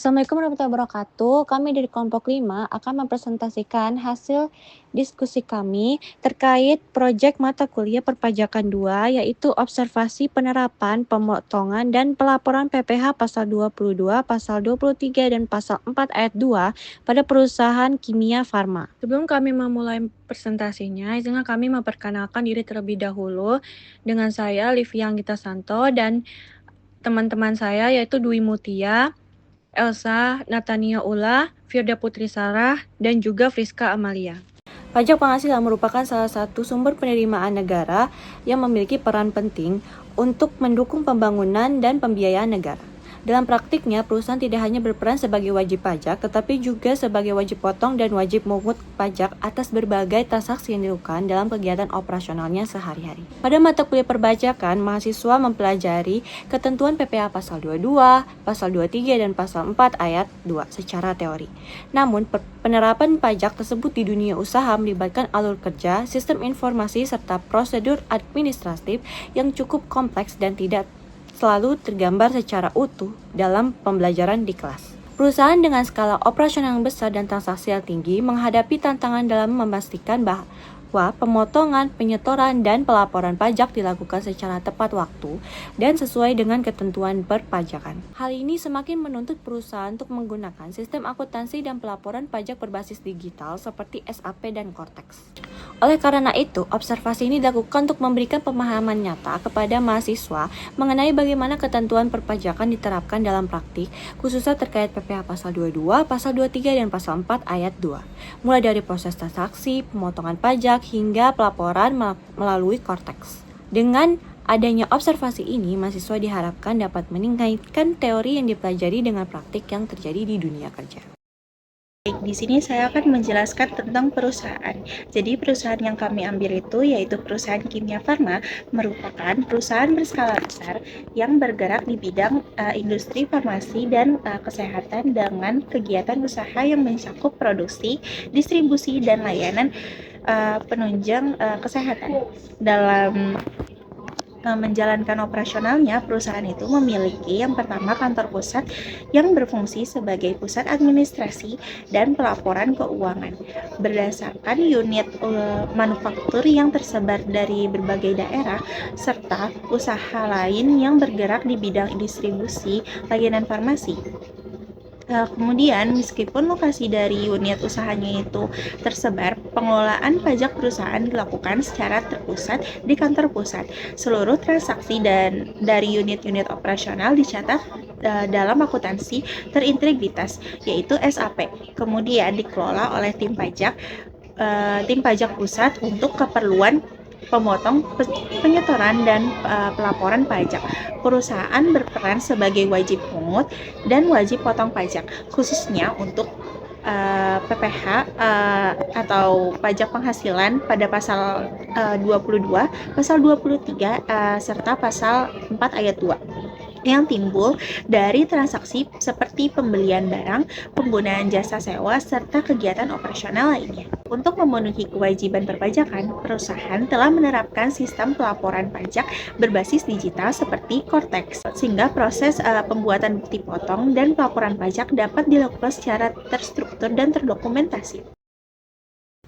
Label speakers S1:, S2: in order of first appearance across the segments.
S1: Assalamualaikum warahmatullahi wabarakatuh. Kami dari kelompok 5 akan mempresentasikan hasil diskusi kami terkait proyek mata kuliah perpajakan 2, yaitu observasi penerapan, pemotongan, dan pelaporan PPh pasal 22, pasal 23, dan pasal 4 ayat 2 pada perusahaan kimia farma. Sebelum kami memulai presentasinya, izinkan kami memperkenalkan diri terlebih dahulu dengan saya, Livia Anggita Santo, dan teman-teman saya yaitu Dwi Mutia, Elsa, Natania Ula, Firda Putri Sarah, dan juga Friska Amalia. Pajak penghasilan merupakan salah satu sumber penerimaan negara yang memiliki peran penting untuk mendukung pembangunan dan pembiayaan negara. Dalam praktiknya, perusahaan tidak hanya berperan sebagai wajib pajak, tetapi juga sebagai wajib potong dan wajib memungut pajak atas berbagai transaksi yang dilakukan dalam kegiatan operasionalnya sehari-hari. Pada mata kuliah perpajakan, mahasiswa mempelajari ketentuan PPh pasal 22, pasal 23, dan pasal 4 ayat 2 secara teori. Namun, penerapan pajak tersebut di dunia usaha melibatkan alur kerja, sistem informasi, serta prosedur administratif yang cukup kompleks dan tidak selalu tergambar secara utuh dalam pembelajaran di kelas. Perusahaan dengan skala operasional yang besar dan transaksi yang tinggi menghadapi tantangan dalam memastikan bahwa pemotongan, penyetoran, dan pelaporan pajak dilakukan secara tepat waktu dan sesuai dengan ketentuan perpajakan. Hal ini semakin menuntut perusahaan untuk menggunakan sistem akuntansi dan pelaporan pajak berbasis digital seperti SAP dan Cortex. Oleh karena itu, observasi ini dilakukan untuk memberikan pemahaman nyata kepada mahasiswa mengenai bagaimana ketentuan perpajakan diterapkan dalam praktik, khususnya terkait PPh pasal 22, pasal 23, dan pasal 4 ayat 2. Mulai dari proses transaksi, pemotongan pajak, hingga pelaporan melalui Cortex. Dengan adanya observasi ini, mahasiswa diharapkan dapat meningkatkan teori yang dipelajari dengan praktik yang terjadi di dunia kerja.
S2: Baik, di sini saya akan menjelaskan tentang perusahaan. Jadi perusahaan yang kami ambil itu yaitu perusahaan kimia farma, merupakan perusahaan berskala besar yang bergerak di bidang industri farmasi dan kesehatan dengan kegiatan usaha yang mencakup produksi, distribusi, dan layanan penunjang kesehatan. Dalam menjalankan operasionalnya, perusahaan itu memiliki yang pertama kantor pusat yang berfungsi sebagai pusat administrasi dan pelaporan keuangan. Berdasarkan unit manufaktur yang tersebar dari berbagai daerah, serta usaha lain yang bergerak di bidang distribusi layanan farmasi. Kemudian, meskipun lokasi dari unit usahanya itu tersebar, pengelolaan pajak perusahaan dilakukan secara terpusat di kantor pusat. Seluruh transaksi dan dari unit-unit operasional dicatat dalam akuntansi terintegritas, yaitu SAP. Kemudian dikelola oleh tim pajak pusat untuk keperluan pemotong, penyetoran, dan pelaporan pajak. Perusahaan berperan sebagai wajib pungut dan wajib potong pajak, khususnya untuk PPh atau pajak penghasilan pada pasal 22, pasal 23, serta pasal 4 ayat 2 yang timbul dari transaksi seperti pembelian barang, penggunaan jasa sewa, serta kegiatan operasional lainnya. Untuk memenuhi kewajiban perpajakan, perusahaan telah menerapkan sistem pelaporan pajak berbasis digital seperti Cortex, sehingga proses pembuatan bukti potong dan pelaporan pajak dapat dilakukan secara terstruktur dan terdokumentasi.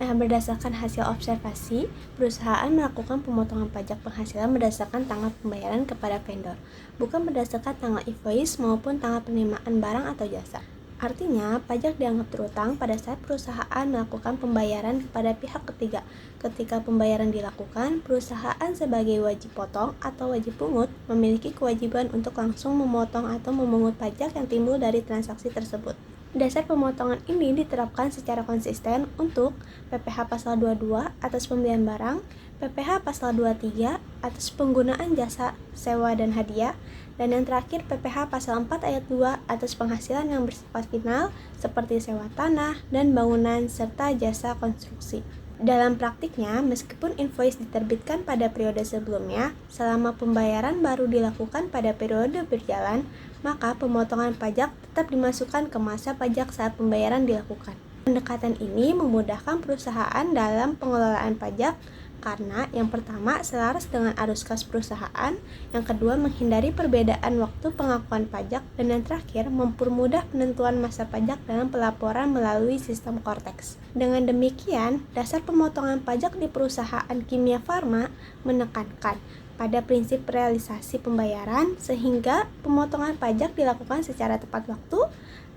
S3: Berdasarkan hasil observasi, perusahaan melakukan pemotongan pajak penghasilan berdasarkan tanggal pembayaran kepada vendor, bukan berdasarkan tanggal invoice maupun tanggal penerimaan barang atau jasa. Artinya, pajak dianggap terutang pada saat perusahaan melakukan pembayaran kepada pihak ketiga. Ketika pembayaran dilakukan, perusahaan sebagai wajib potong atau wajib pungut memiliki kewajiban untuk langsung memotong atau memungut pajak yang timbul dari transaksi tersebut. Dasar pemotongan ini diterapkan secara konsisten untuk PPh pasal 22 atas pembelian barang, PPh pasal 23 atas penggunaan jasa sewa dan hadiah, dan yang terakhir PPh pasal 4 ayat 2 atas penghasilan yang bersifat final seperti sewa tanah dan bangunan serta jasa konstruksi. Dalam praktiknya, meskipun invoice diterbitkan pada periode sebelumnya, selama pembayaran baru dilakukan pada periode berjalan, maka pemotongan pajak tetap dimasukkan ke masa pajak saat pembayaran dilakukan. Pendekatan ini memudahkan perusahaan dalam pengelolaan pajak, karena yang pertama selaras dengan arus kas perusahaan, yang kedua menghindari perbedaan waktu pengakuan pajak, dan yang terakhir mempermudah penentuan masa pajak dalam pelaporan melalui sistem Cortex. Dengan demikian, dasar pemotongan pajak di perusahaan Kimia Farma menekankan pada prinsip realisasi pembayaran sehingga pemotongan pajak dilakukan secara tepat waktu,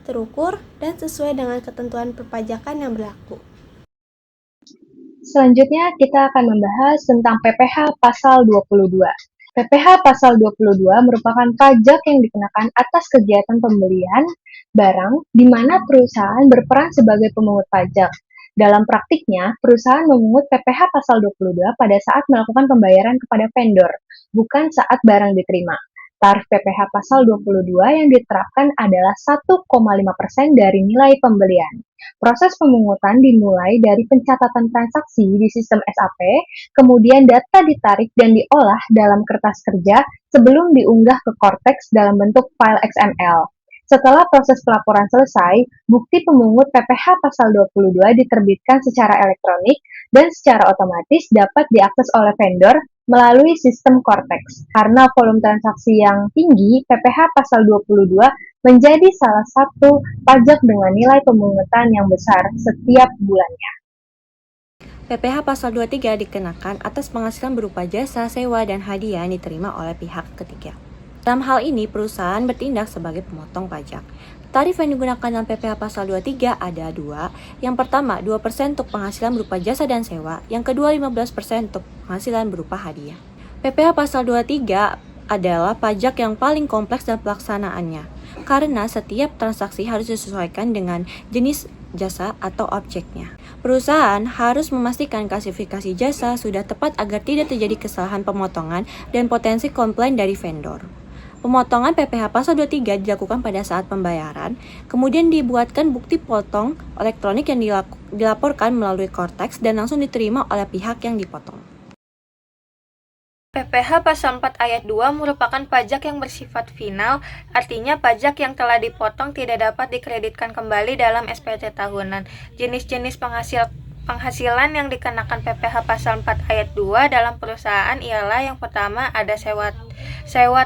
S3: terukur, dan sesuai dengan ketentuan perpajakan yang berlaku.
S4: Selanjutnya, kita akan membahas tentang PPh Pasal 22. PPh Pasal 22 merupakan pajak yang dikenakan atas kegiatan pembelian barang di mana perusahaan berperan sebagai pemungut pajak. Dalam praktiknya, perusahaan memungut PPh Pasal 22 pada saat melakukan pembayaran kepada vendor, bukan saat barang diterima. Tarif PPh Pasal 22 yang diterapkan adalah 1,5% dari nilai pembelian. Proses pemungutan dimulai dari pencatatan transaksi di sistem SAP, kemudian data ditarik dan diolah dalam kertas kerja sebelum diunggah ke Cortex dalam bentuk file XML. Setelah proses pelaporan selesai, bukti pemungut PPh Pasal 22 diterbitkan secara elektronik dan secara otomatis dapat diakses oleh vendor melalui sistem Cortex. Karena volume transaksi yang tinggi, PPh Pasal 22 menjadi salah satu pajak dengan nilai pemungutan yang besar setiap bulannya.
S1: PPh Pasal 23 dikenakan atas penghasilan berupa jasa, sewa, dan hadiah yang diterima oleh pihak ketiga. Dalam hal ini, perusahaan bertindak sebagai pemotong pajak. Tarif yang digunakan dalam PPh Pasal 23 ada dua. Yang pertama, 2% untuk penghasilan berupa jasa dan sewa. Yang kedua, 15% untuk penghasilan berupa hadiah. PPh Pasal 23 adalah pajak yang paling kompleks dalam pelaksanaannya, karena setiap transaksi harus disesuaikan dengan jenis jasa atau objeknya. Perusahaan harus memastikan klasifikasi jasa sudah tepat agar tidak terjadi kesalahan pemotongan dan potensi komplain dari vendor. Pemotongan PPh Pasal 23 dilakukan pada saat pembayaran, kemudian dibuatkan bukti potong elektronik yang dilaporkan melalui Cortex dan langsung diterima oleh pihak yang dipotong.
S5: PPh Pasal 4 Ayat 2 merupakan pajak yang bersifat final, artinya pajak yang telah dipotong tidak dapat dikreditkan kembali dalam SPT tahunan. Jenis-jenis penghasilan yang dikenakan PPh Pasal 4 Ayat 2 dalam perusahaan ialah yang pertama ada sewa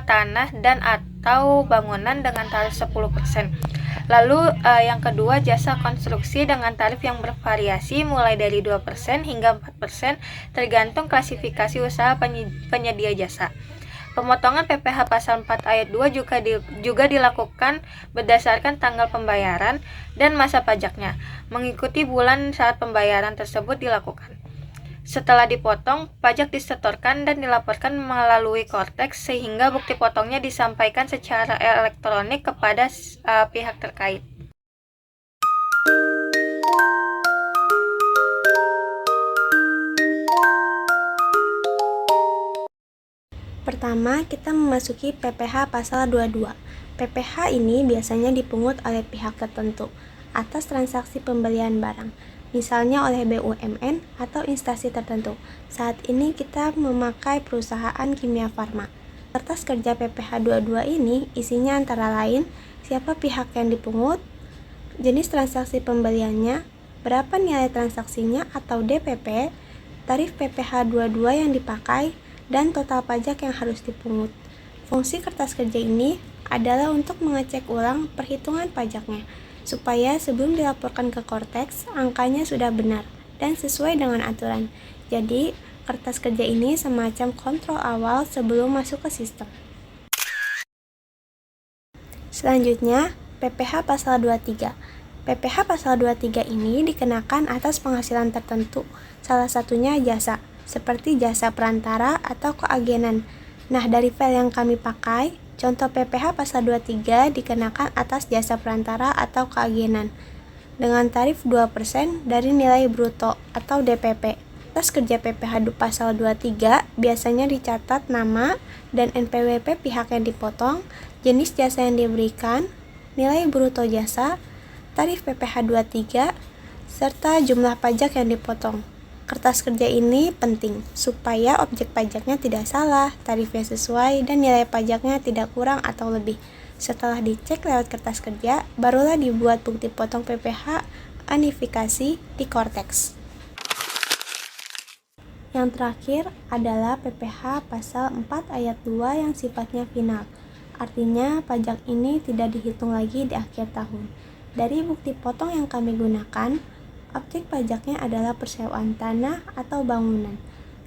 S5: tanah dan atau bangunan dengan tarif 10%. Lalu yang kedua jasa konstruksi dengan tarif yang bervariasi mulai dari 2% hingga 4% tergantung klasifikasi usaha penyedia jasa. Pemotongan PPh Pasal 4 Ayat 2 juga dilakukan berdasarkan tanggal pembayaran dan masa pajaknya, mengikuti bulan saat pembayaran tersebut dilakukan. Setelah dipotong, pajak disetorkan dan dilaporkan melalui Cortex sehingga bukti potongnya disampaikan secara elektronik kepada pihak terkait.
S3: Pertama, kita memasuki PPh Pasal 22. PPh ini biasanya dipungut oleh pihak tertentu atas transaksi pembelian barang, misalnya oleh BUMN atau instansi tertentu. Saat ini kita memakai perusahaan Kimia Farma. Kertas kerja PPh 22 ini isinya antara lain siapa pihak yang dipungut, jenis transaksi pembeliannya, berapa nilai transaksinya atau DPP, tarif PPh 22 yang dipakai, dan total pajak yang harus dipungut. Fungsi kertas kerja ini adalah untuk mengecek ulang perhitungan pajaknya, supaya sebelum dilaporkan ke Cortex, angkanya sudah benar dan sesuai dengan aturan. Jadi, kertas kerja ini semacam kontrol awal sebelum masuk ke sistem. Selanjutnya, PPh Pasal 23. PPh Pasal 23 ini dikenakan atas penghasilan tertentu, salah satunya jasa, seperti jasa perantara atau keagenan. Nah, dari file yang kami pakai, contoh PPh Pasal 23 dikenakan atas jasa perantara atau keagenan dengan tarif 2% dari nilai bruto atau DPP. Atas kerja PPh Pasal 23 biasanya dicatat nama dan NPWP pihak yang dipotong, jenis jasa yang diberikan, nilai bruto jasa, tarif PPh 23, serta jumlah pajak yang dipotong. Kertas kerja ini penting supaya objek pajaknya tidak salah, tarifnya sesuai, dan nilai pajaknya tidak kurang atau lebih. Setelah dicek lewat kertas kerja, barulah dibuat bukti potong PPh unifikasi di Cortex. Yang terakhir adalah PPh pasal 4 ayat 2 yang sifatnya final. Artinya, pajak ini tidak dihitung lagi di akhir tahun. Dari bukti potong yang kami gunakan, objek pajaknya adalah persewaan tanah atau bangunan.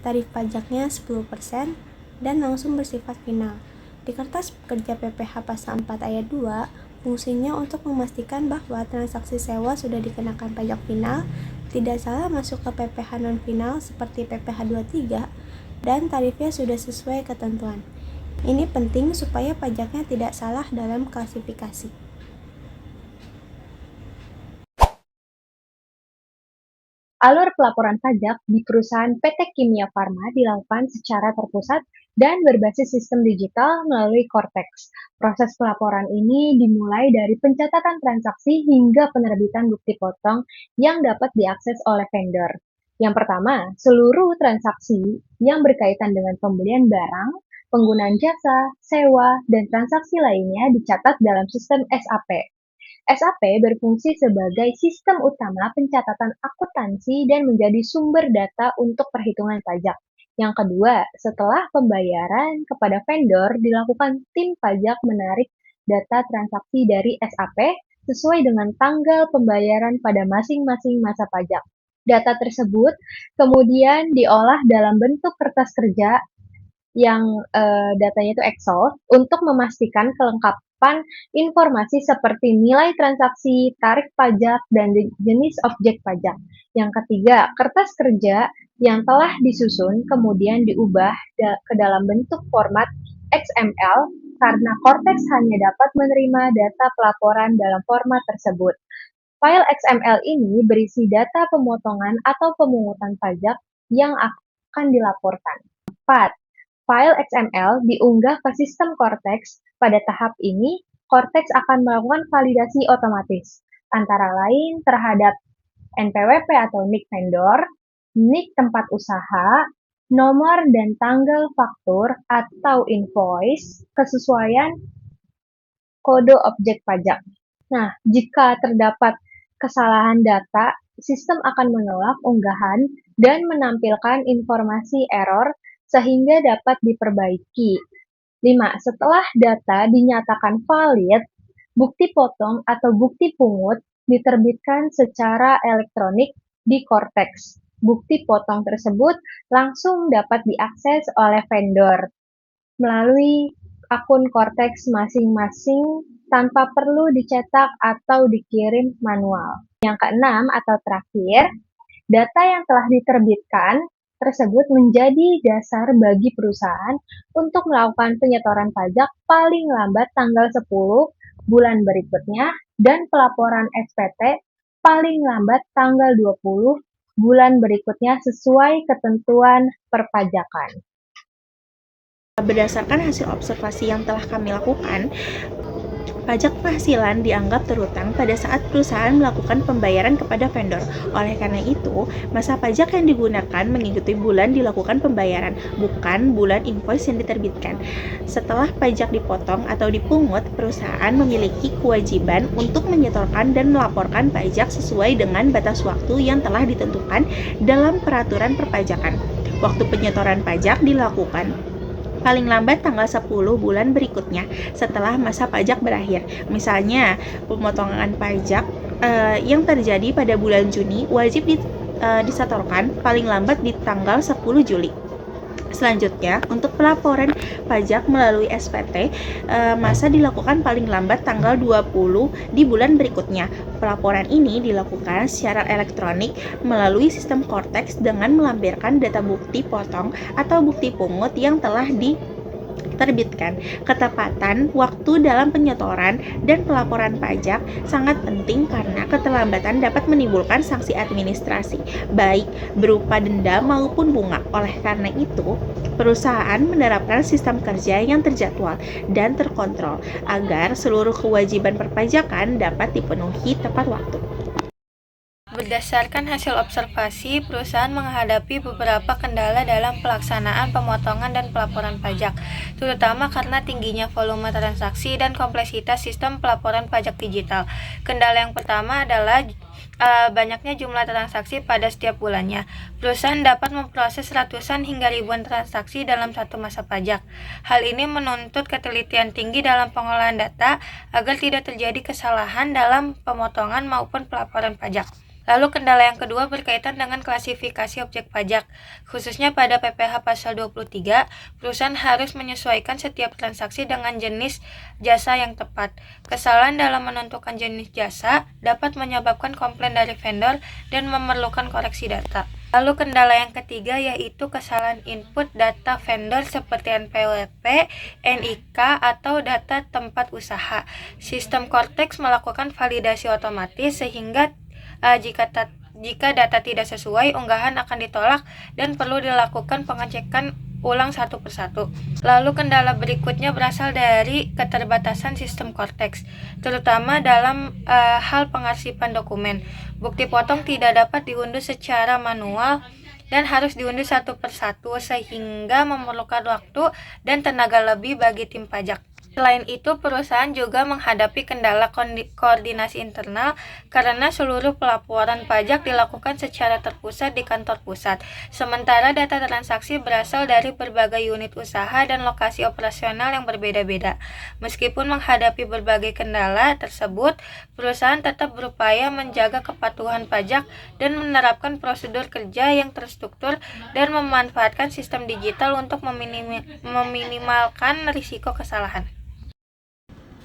S3: Tarif pajaknya 10% dan langsung bersifat final. Di kertas pekerja PPh pasal 4 ayat 2, fungsinya untuk memastikan bahwa transaksi sewa sudah dikenakan pajak final, tidak salah masuk ke PPh non-final seperti PPh 23, dan tarifnya sudah sesuai ketentuan. Ini penting supaya pajaknya tidak salah dalam klasifikasi.
S4: Alur pelaporan pajak di perusahaan PT Kimia Farma dilakukan secara terpusat dan berbasis sistem digital melalui Cortex. Proses pelaporan ini dimulai dari pencatatan transaksi hingga penerbitan bukti potong yang dapat diakses oleh vendor. Yang pertama, seluruh transaksi yang berkaitan dengan pembelian barang, penggunaan jasa, sewa, dan transaksi lainnya dicatat dalam sistem SAP. SAP berfungsi sebagai sistem utama pencatatan akuntansi dan menjadi sumber data untuk perhitungan pajak. Yang kedua, setelah pembayaran kepada vendor, dilakukan tim pajak menarik data transaksi dari SAP sesuai dengan tanggal pembayaran pada masing-masing masa pajak. Data tersebut kemudian diolah dalam bentuk kertas kerja yang datanya itu Excel untuk memastikan kelengkapan informasi seperti nilai transaksi, tarif pajak, dan jenis objek pajak. Yang ketiga, kertas kerja yang telah disusun kemudian diubah ke dalam bentuk format XML karena Cortex hanya dapat menerima data pelaporan dalam format tersebut. File XML ini berisi data pemotongan atau pemungutan pajak yang akan dilaporkan. 4. File XML diunggah ke sistem Cortex. Pada tahap ini, Cortex akan melakukan validasi otomatis, antara lain terhadap NPWP atau NIK vendor, NIK tempat usaha, nomor dan tanggal faktur atau invoice, kesesuaian kode objek pajak. Nah, jika terdapat kesalahan data, sistem akan menolak unggahan dan menampilkan informasi error sehingga dapat diperbaiki. 5. Setelah data dinyatakan valid, bukti potong atau bukti pungut diterbitkan secara elektronik di Cortex. Bukti potong tersebut langsung dapat diakses oleh vendor melalui akun Cortex masing-masing tanpa perlu dicetak atau dikirim manual. Yang keenam atau terakhir, data yang telah diterbitkan tersebut menjadi dasar bagi perusahaan untuk melakukan penyetoran pajak paling lambat tanggal 10 bulan berikutnya dan pelaporan SPT paling lambat tanggal 20 bulan berikutnya sesuai ketentuan perpajakan.
S2: Berdasarkan hasil observasi yang telah kami lakukan, pajak penghasilan dianggap terhutang pada saat perusahaan melakukan pembayaran kepada vendor. Oleh karena itu, masa pajak yang digunakan mengikuti bulan dilakukan pembayaran, bukan bulan invoice yang diterbitkan. Setelah pajak dipotong atau dipungut, perusahaan memiliki kewajiban untuk menyetorkan dan melaporkan pajak sesuai dengan batas waktu yang telah ditentukan dalam peraturan perpajakan. Waktu penyetoran pajak dilakukan paling lambat tanggal 10 bulan berikutnya setelah masa pajak berakhir. Misalnya, pemotongan pajak yang terjadi pada bulan Juni wajib disetorkan paling lambat di tanggal 10 Juli. Selanjutnya, untuk pelaporan pajak melalui SPT, masa dilakukan paling lambat tanggal 20 di bulan berikutnya. Pelaporan ini dilakukan secara elektronik melalui sistem Cortex dengan melampirkan data bukti potong atau bukti pungut yang telah diterbitkan. Ketepatan waktu dalam penyetoran dan pelaporan pajak sangat penting karena keterlambatan dapat menimbulkan sanksi administrasi, baik berupa denda maupun bunga. Oleh karena itu, perusahaan menerapkan sistem kerja yang terjadwal dan terkontrol agar seluruh kewajiban perpajakan dapat dipenuhi tepat waktu.
S5: Berdasarkan hasil observasi, perusahaan menghadapi beberapa kendala dalam pelaksanaan pemotongan dan pelaporan pajak, terutama karena tingginya volume transaksi dan kompleksitas sistem pelaporan pajak digital. Kendala yang pertama adalah banyaknya jumlah transaksi pada setiap bulannya. Perusahaan dapat memproses ratusan hingga ribuan transaksi dalam satu masa pajak. Hal ini menuntut ketelitian tinggi dalam pengolahan data agar tidak terjadi kesalahan dalam pemotongan maupun pelaporan pajak. Lalu kendala yang kedua berkaitan dengan klasifikasi objek pajak. Khususnya pada PPh pasal 23, perusahaan harus menyesuaikan setiap transaksi dengan jenis jasa yang tepat. Kesalahan dalam menentukan jenis jasa dapat menyebabkan komplain dari vendor dan memerlukan koreksi data. Lalu kendala yang ketiga yaitu kesalahan input data vendor seperti NPWP, NIK, atau data tempat usaha. Sistem Cortex melakukan validasi otomatis sehingga jika data tidak sesuai, unggahan akan ditolak dan perlu dilakukan pengecekan ulang satu persatu. Lalu kendala berikutnya berasal dari keterbatasan sistem Cortex, terutama dalam hal pengarsipan dokumen. Bukti potong tidak dapat diunduh secara manual dan harus diunduh satu persatu sehingga memerlukan waktu dan tenaga lebih bagi tim pajak. Selain itu, perusahaan juga menghadapi kendala koordinasi internal karena seluruh pelaporan pajak dilakukan secara terpusat di kantor pusat, sementara data transaksi berasal dari berbagai unit usaha dan lokasi operasional yang berbeda-beda. Meskipun menghadapi berbagai kendala tersebut, perusahaan tetap berupaya menjaga kepatuhan pajak dan menerapkan prosedur kerja yang terstruktur dan memanfaatkan sistem digital untuk meminimalkan risiko kesalahan.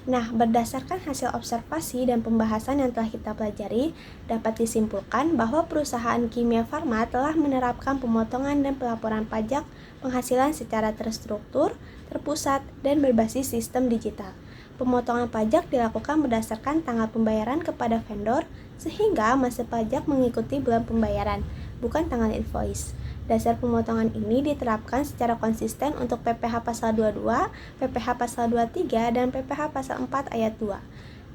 S3: Nah, berdasarkan hasil observasi dan pembahasan yang telah kita pelajari, dapat disimpulkan bahwa perusahaan Kimia Farma telah menerapkan pemotongan dan pelaporan pajak penghasilan secara terstruktur, terpusat, dan berbasis sistem digital. Pemotongan pajak dilakukan berdasarkan tanggal pembayaran kepada vendor, sehingga masa pajak mengikuti bulan pembayaran, bukan tanggal invoice. Dasar pemotongan ini diterapkan secara konsisten untuk PPh pasal 22, PPh pasal 23, dan PPh pasal 4 ayat 2.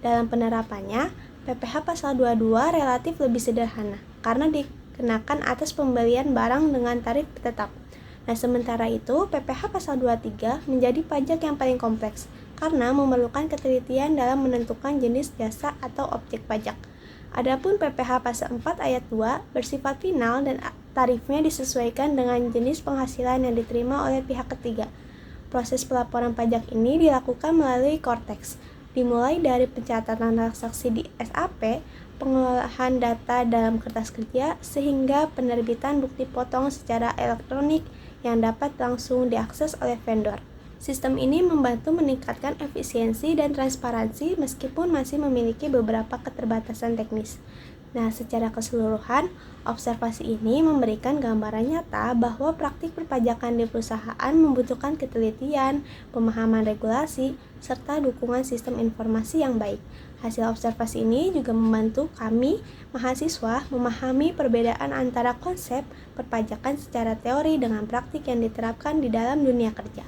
S3: Dalam penerapannya, PPh pasal 22 relatif lebih sederhana karena dikenakan atas pembelian barang dengan tarif tetap. Nah, sementara itu, PPh pasal 23 menjadi pajak yang paling kompleks karena memerlukan ketelitian dalam menentukan jenis jasa atau objek pajak. Adapun PPh pasal 4 ayat 2 bersifat final dan tarifnya disesuaikan dengan jenis penghasilan yang diterima oleh pihak ketiga. Proses pelaporan pajak ini dilakukan melalui Cortex, dimulai dari pencatatan transaksi di SAP, pengolahan data dalam kertas kerja, sehingga penerbitan bukti potong secara elektronik yang dapat langsung diakses oleh vendor. Sistem ini membantu meningkatkan efisiensi dan transparansi meskipun masih memiliki beberapa keterbatasan teknis. Nah, secara keseluruhan, observasi ini memberikan gambaran nyata bahwa praktik perpajakan di perusahaan membutuhkan ketelitian, pemahaman regulasi, serta dukungan sistem informasi yang baik. Hasil observasi ini juga membantu kami, mahasiswa, memahami perbedaan antara konsep perpajakan secara teori dengan praktik yang diterapkan di dalam dunia kerja.